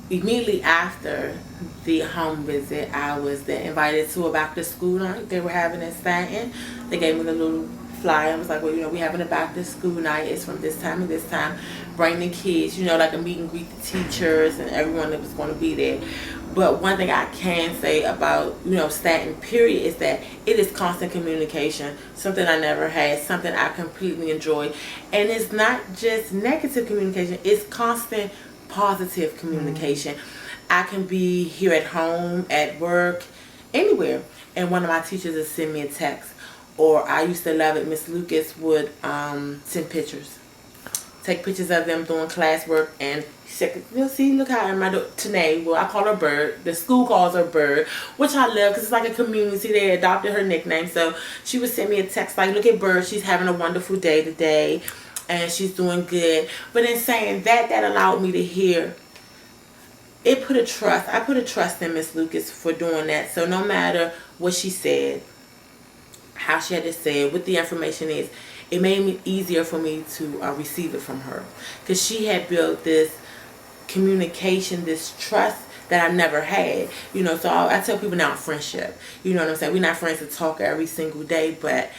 immediately after the home visit, I was then invited to a back to school night they were having in Stanton. They gave me the little flyer. I was like, well, we're having a back to school night. It's from this time to this time. Bring the kids, like a meet and greet the teachers and everyone that was going to be there. But one thing I can say about, Stanton period is that it is constant communication, something I never had, something I completely enjoy. And it's not just negative communication, it's constant positive communication. I can be here at home, at work, anywhere, and one of my teachers would send me a text. Or I used to love it, Miss Lucas would send pictures. Take pictures of them doing classwork, and she said, see, look how my Tanae, well, I call her Bird. The school calls her Bird, which I love because it's like a community. They adopted her nickname. So she would send me a text like, look at Bird. She's having a wonderful day today, and she's doing good. But in saying that, that allowed me to hear. I put a trust in Miss Lucas for doing that. So no matter what she said, how she had to say it, what the information is, it made it easier for me to receive it from her, because she had built this communication, this trust that I never had. So I tell people now, friendship. You know what I'm saying? We're not friends to talk every single day, but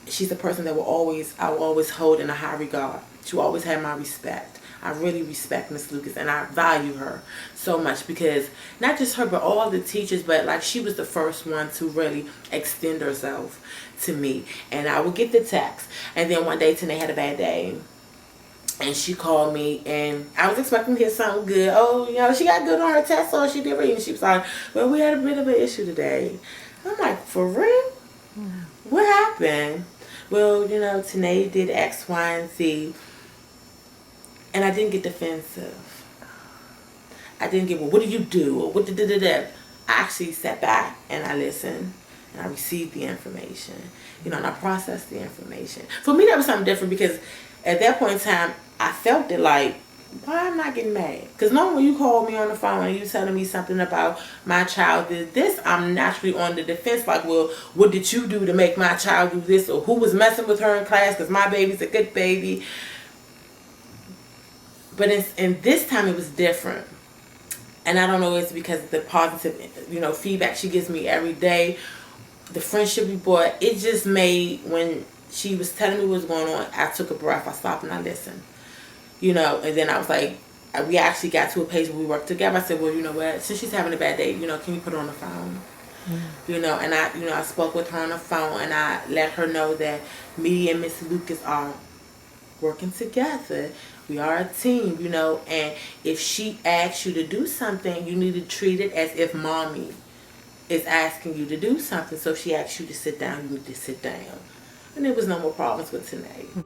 she's a person that I will always hold in a high regard. She will always have my respect. I really respect Miss Lucas, and I value her so much, because not just her, but all the teachers, but like she was the first one to really extend herself to me. And I would get the text, and then one day Tanae had a bad day, and she called me, and I was expecting to hear something good. Oh, she got good on her test, so she did read, and she was like, well, we had a bit of an issue today. I'm like, for real? What happened? Well, Tanae did X, Y, and Z. And I didn't get defensive. I didn't get, well, what did you do? Or what did I actually sat back and I listened and I received the information. And I processed the information. For me, that was something different, because at that point in time, I felt it like, why am I getting mad? Because normally when you call me on the phone and you telling me something about my child did this, I'm naturally on the defense, like, well, what did you do to make my child do this? Or who was messing with her in class, because my baby's a good baby. But in this time, it was different. And I don't know, it's because of the positive, feedback she gives me every day, the friendship we bought. It just made, when she was telling me what was going on, I took a breath, I stopped, and I listened. And then I was like, we actually got to a page where we worked together. I said, well, you know what, since she's having a bad day, can we put her on the phone? And I spoke with her on the phone, and I let her know that me and Miss Lucas are working together. We are a team, and if she asks you to do something, you need to treat it as if mommy is asking you to do something. So if she asks you to sit down, you need to sit down. And there was no more problems with Tanae.